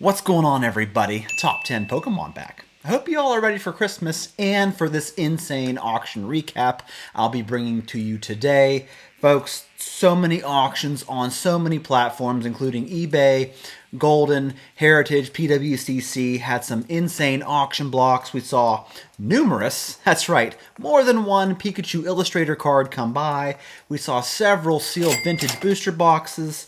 What's going on, everybody? Top 10 Pokemon back. I hope you all are ready for Christmas and for this insane auction recap I'll be bringing to you today. Folks, so many auctions on so many platforms, including eBay, Golden, Heritage, PWCC, had some insane auction blocks. We saw numerous, that's right, more than one Pikachu Illustrator card come by. We saw several sealed vintage booster boxes,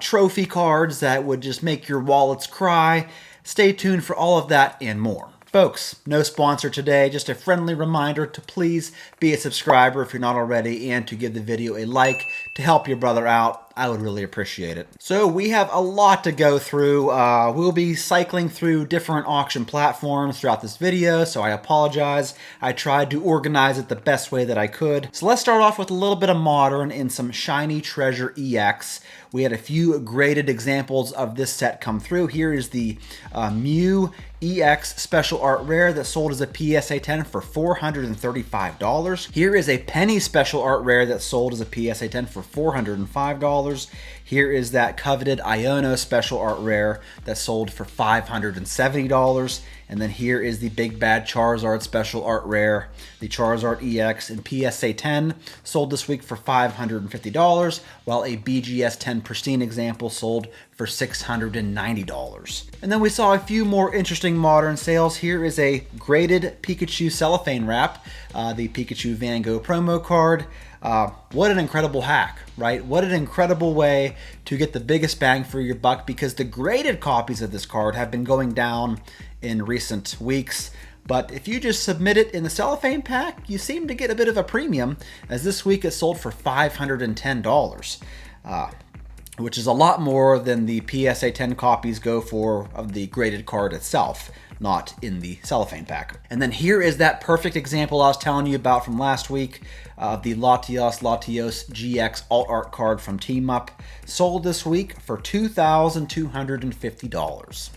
trophy cards that would just make your wallets cry. Stay tuned for all of that and more. Folks, no sponsor today, just a friendly reminder to please be a subscriber if you're not already and to give the video a like to help your brother out. I would really appreciate it. So we have a lot to go through. We'll be cycling through different auction platforms throughout this video, so I apologize. I tried to organize it the best way that I could. So let's start off with a little bit of modern and some Shiny Treasure EX. We had a few graded examples of this set come through. Here is the Mew EX Special Art Rare that sold as a PSA 10 for $435. Here is a Penny Special Art Rare that sold as a PSA 10 for $405. Here is that coveted Iono Special Art Rare that sold for $570. And then here is the Big Bad Charizard Special Art Rare, the Charizard EX in PSA 10, sold this week for $550, while a BGS 10 Pristine example sold for $690. And then we saw a few more interesting modern sales. Here is a graded Pikachu cellophane wrap, the Pikachu Van Gogh promo card. What an incredible hack, right? What an incredible way to get the biggest bang for your buck, because the graded copies of this card have been going down in recent weeks. But if you just submit it in the cellophane pack, you seem to get a bit of a premium, as this week it sold for $510, which is a lot more than the PSA 10 copies go for of the graded card itself, not in the cellophane pack. And then here is that perfect example I was telling you about from last week of the Latios GX Alt Art card from Team Up, sold this week for $2,250.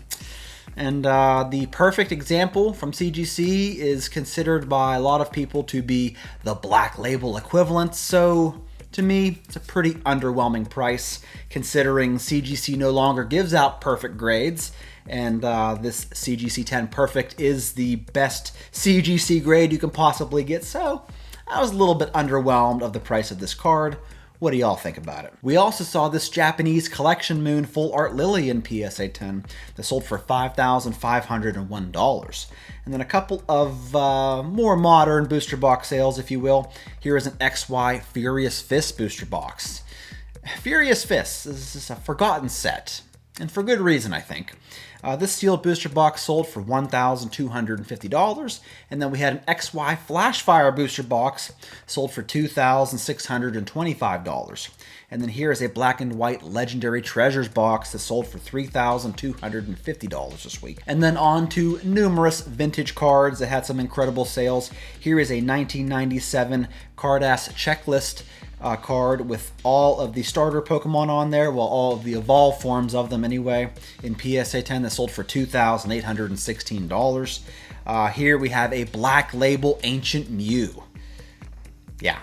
And the perfect example from CGC is considered by a lot of people to be the Black Label equivalent, so to me, it's a pretty underwhelming price, considering CGC no longer gives out perfect grades, and this CGC 10 Perfect is the best CGC grade you can possibly get, so I was a little bit underwhelmed of the price of this card. What do y'all think about it? We also saw this Japanese Collection Moon Full Art Lily in PSA 10 that sold for $5,501. And then a couple of more modern booster box sales, if you will. Here is an XY Furious Fist booster box. Furious Fist is a forgotten set, and for good reason, I think. This sealed booster box sold for $1,250, and then we had an XY Flashfire booster box sold for $2,625. And then here is a Black and White Legendary Treasures box that sold for $3,250 this week. And then on to numerous vintage cards that had some incredible sales. Here is a 1997 Card-Ass Checklist card with all of the starter Pokemon on there, well, all of the evolved forms of them anyway, in PSA 10 that sold for $2,816. Here we have a Black Label Ancient Mew. Yeah,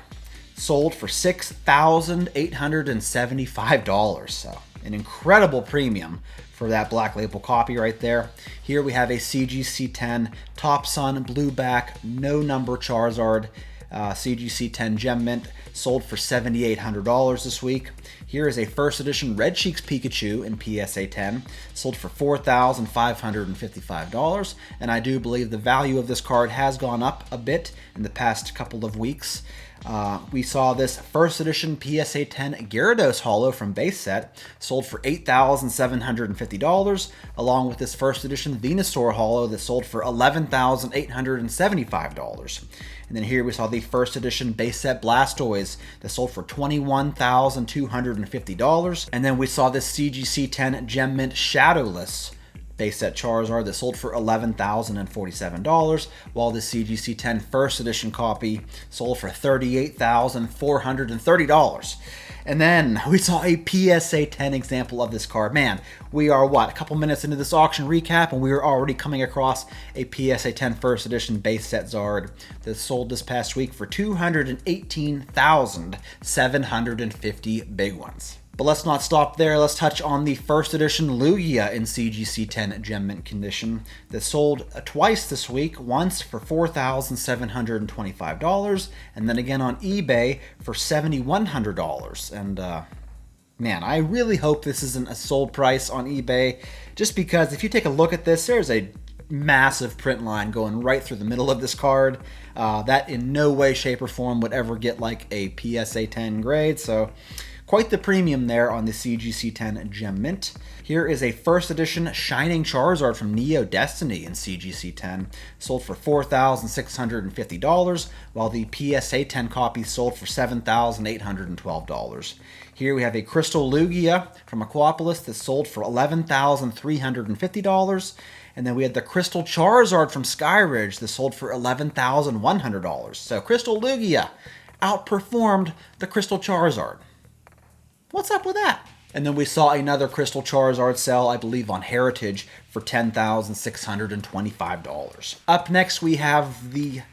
sold for $6,875. So an incredible premium for that Black Label copy right there. Here we have a CGC 10 Top Sun Blueback No Number Charizard, CGC 10 Gem Mint, sold for $7,800 this week. Here is a first edition Red Cheeks Pikachu in PSA 10, sold for $4,555, and I do believe the value of this card has gone up a bit in the past couple of weeks. We saw this first edition PSA 10 Gyarados Holo from base set, sold for $8,750, along with this first edition Venusaur Holo that sold for $11,875. And then here we saw the first edition base set Blastoise that sold for $21,250. And then we saw this CGC 10 Gem Mint Shadowless base set Charizard that sold for $11,047, while the CGC 10 first edition copy sold for $38,430. And then we saw a PSA 10 example of this card. Man, we are, what, a couple minutes into this auction recap, and we are already coming across a PSA 10 first edition base set Zard that sold this past week for $218,750 big ones. But let's not stop there. Let's touch on the first edition Lugia in CGC10 gem mint condition that sold twice this week, once for $4,725 and then again on eBay for $7,100. And man, I really hope this isn't a sold price on eBay, just because if you take a look at this, there's a massive print line going right through the middle of this card that in no way, shape, or form would ever get like a PSA 10 grade. So quite the premium there on the CGC10 Gem Mint. Here is a first edition Shining Charizard from Neo Destiny in CGC10, sold for $4,650, while the PSA 10 copy sold for $7,812. Here we have a Crystal Lugia from Aquapolis that sold for $11,350. And then we had the Crystal Charizard from Skyridge that sold for $11,100. So Crystal Lugia outperformed the Crystal Charizard. What's up with that? And then we saw another Crystal Charizard sell, I believe, on Heritage for $10,625. Up next, we have the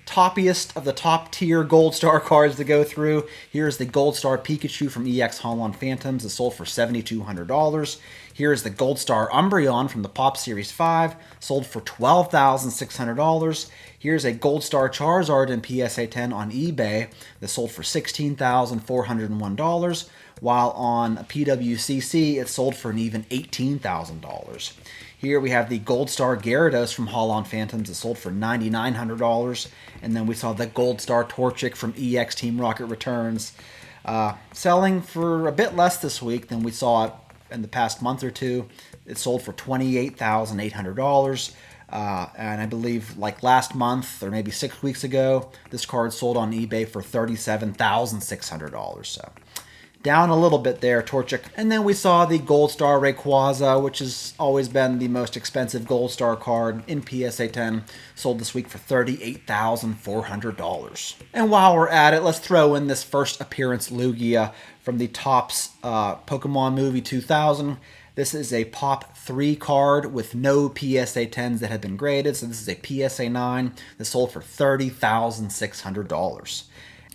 toppiest of the top tier Gold Star cards to go through. Here's the Gold Star Pikachu from EX Holon Phantoms that sold for $7,200. Here's the Gold Star Umbreon from the Pop Series 5, sold for $12,600. Here's a Gold Star Charizard in PSA 10 on eBay that sold for $16,401, while on PWCC it sold for an even $18,000. Here we have the Gold Star Gyarados from Holon Phantoms that sold for $9,900. And then we saw the Gold Star Torchic from EX Team Rocket Returns selling for a bit less this week than we saw it in the past month or two. It sold for $28,800. And I believe like last month or maybe 6 weeks ago, this card sold on eBay for $37,600. So down a little bit there, Torchic. And then we saw the Gold Star Rayquaza, which has always been the most expensive Gold Star card in PSA 10, sold this week for $38,400. And while we're at it, let's throw in this first appearance Lugia from the Topps Pokemon Movie 2000. This is a Pop 3 card with no PSA 10s that have been graded, so this is a PSA 9 that sold for $30,600.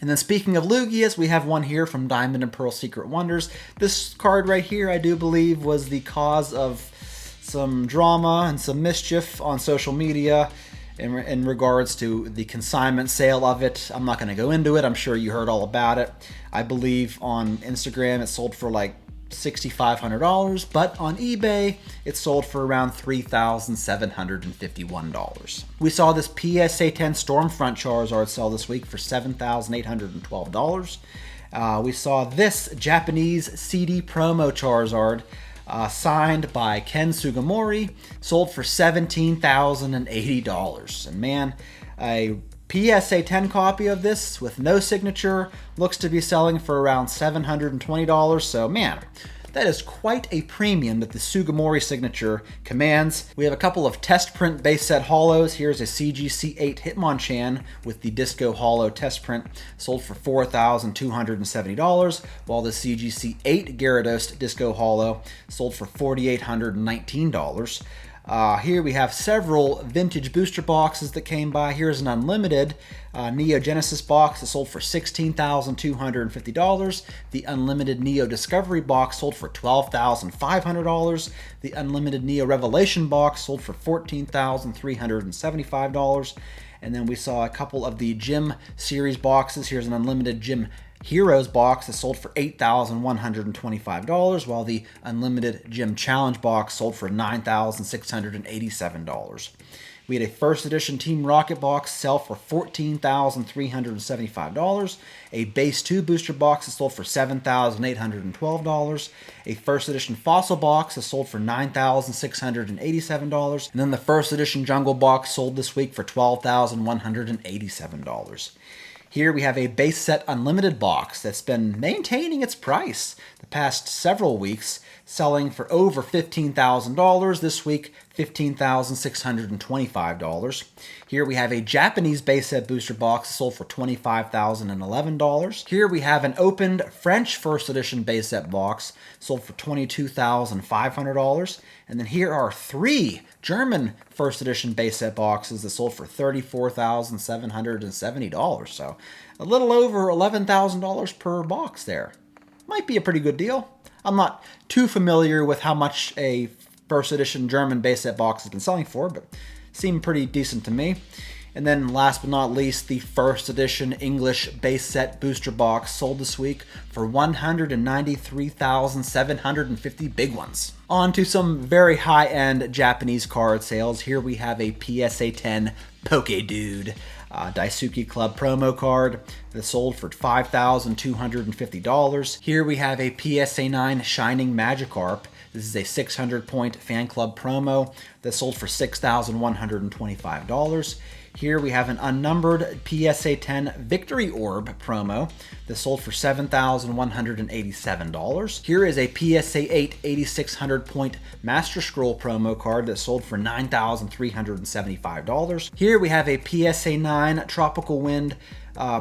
And then speaking of Lugias, we have one here from Diamond and Pearl Secret Wonders. This card right here, I do believe, was the cause of some drama and some mischief on social media in regards to the consignment sale of it. I'm not going to go into it. I'm sure you heard all about it. I believe on Instagram it sold for like $6,500, but on eBay it sold for around $3,751. We saw this PSA 10 Stormfront Charizard sell this week for $7,812. We saw this Japanese CD promo Charizard signed by Ken Sugimori, sold for $17,080. And man, a PSA 10 copy of this with no signature looks to be selling for around $720. So man, that is quite a premium that the Sugimori signature commands. We have a couple of test print base set holos. Here's a CGC8 Hitmonchan with the Disco Holo test print, sold for $4,270, while the CGC8 Gyarados Disco Holo sold for $4,819. Here we have several vintage booster boxes that came by. Here's an unlimited Neo Genesis box that sold for $16,250. The unlimited Neo Discovery box sold for $12,500. The unlimited Neo Revelation box sold for $14,375. And then we saw a couple of the Gym series boxes. Here's an unlimited Gym Heroes box that sold for $8,125, while the unlimited Gym Challenge box sold for $9,687. We had a first edition Team Rocket box sell for $14,375, a base 2 booster box that sold for $7,812, a first edition Fossil box that sold for $9,687, and then the first edition Jungle box sold this week for $12,187. Here we have a base set unlimited box that's been maintaining its price the past several weeks, selling for over $15,000. This week, $15,625. Here we have a Japanese base set booster box sold for $25,011. Here we have an opened French first edition base set box sold for $22,500. And then here are 3 German first edition base set boxes that sold for $34,770. So a little over $11,000 per box there. Might be a pretty good deal. I'm not too familiar with how much a first edition German base set box has been selling for, but seemed pretty decent to me. And then last but not least, the first edition English base set booster box sold this week for 193,750 big ones. On to some very high-end Japanese card sales. Here we have a PSA 10 Poke Dude Daisuke Club promo card that sold for $5,250. Here we have a PSA 9 Shining Magikarp. This is a 600-point fan club promo that sold for $6,125. Here we have an unnumbered PSA 10 Victory Orb promo that sold for $7,187. Here is a PSA 8 8600-point Master Scroll promo card that sold for $9,375. Here we have a PSA 9 Tropical Wind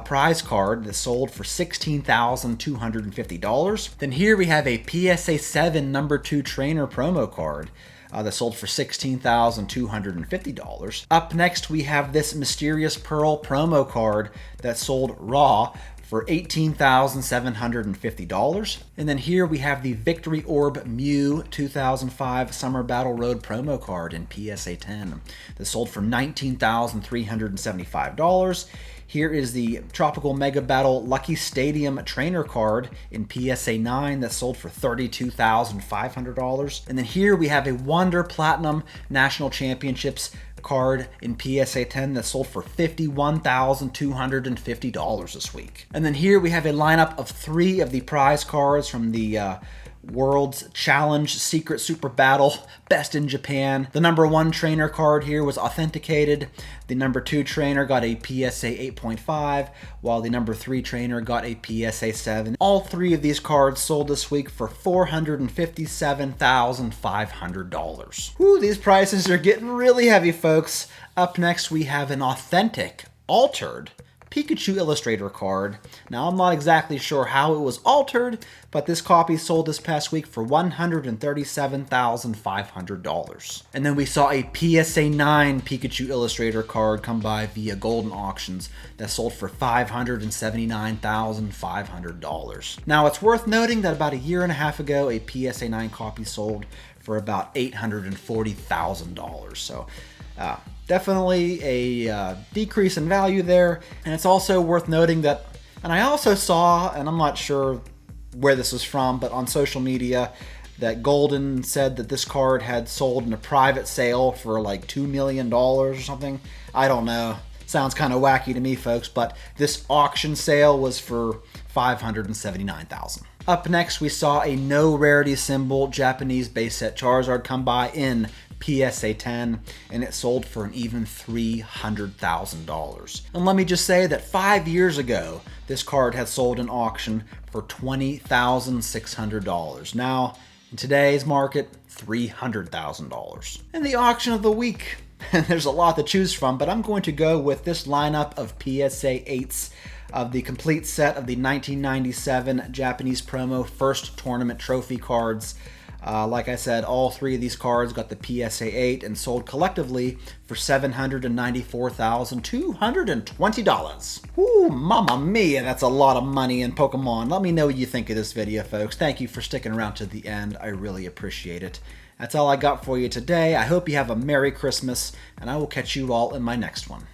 prize card that sold for $16,250. Then here we have a PSA 7 number 2 trainer promo card that sold for $16,250. Up next, we have this Mysterious Pearl promo card that sold raw for $18,750. And then here we have the Victory Orb Mew 2005 Summer Battle Road promo card in PSA 10 that sold for $19,375. Here is the Tropical Mega Battle Lucky Stadium Trainer card in PSA 9 that sold for $32,500. And then here we have a Wonder Platinum National Championships card in PSA 10 that sold for $51,250 this week. And then here we have a lineup of 3 of the prize cards from the World's Challenge Secret Super Battle Best in Japan. The number 1 trainer card here was authenticated. The number 2 trainer got a PSA 8.5, while the number 3 trainer got a PSA 7. All 3 of these cards sold this week for $457,500. Whew, these prices are getting really heavy, folks. Up next, we have an authentic, altered Pikachu Illustrator card. Now, I'm not exactly sure how it was altered, but this copy sold this past week for $137,500. And then we saw a PSA 9 Pikachu Illustrator card come by via Golden Auctions that sold for $579,500. Now, it's worth noting that about a year and a half ago, a PSA 9 copy sold for about $840,000. So, definitely a decrease in value there. And it's also worth noting that, and I also saw, and I'm not sure where this was from, but on social media, that Golden said that this card had sold in a private sale for like $2 million or something. I don't know. Sounds kind of wacky to me, folks, but this auction sale was for $579,000. Up next, we saw a no rarity symbol Japanese base set Charizard come by in PSA 10, and it sold for an even $300,000. And let me just say that 5 years ago, this card had sold in auction for $20,600. Now, in today's market, $300,000. And the auction of the week, there's a lot to choose from, but I'm going to go with this lineup of PSA 8s of the complete set of the 1997 Japanese promo first tournament trophy cards. Like I said, all 3 of these cards got the PSA 8 and sold collectively for $794,220. Ooh, mamma mia, that's a lot of money in Pokemon. Let me know what you think of this video, folks. Thank you for sticking around to the end. I really appreciate it. That's all I got for you today. I hope you have a Merry Christmas, and I will catch you all in my next one.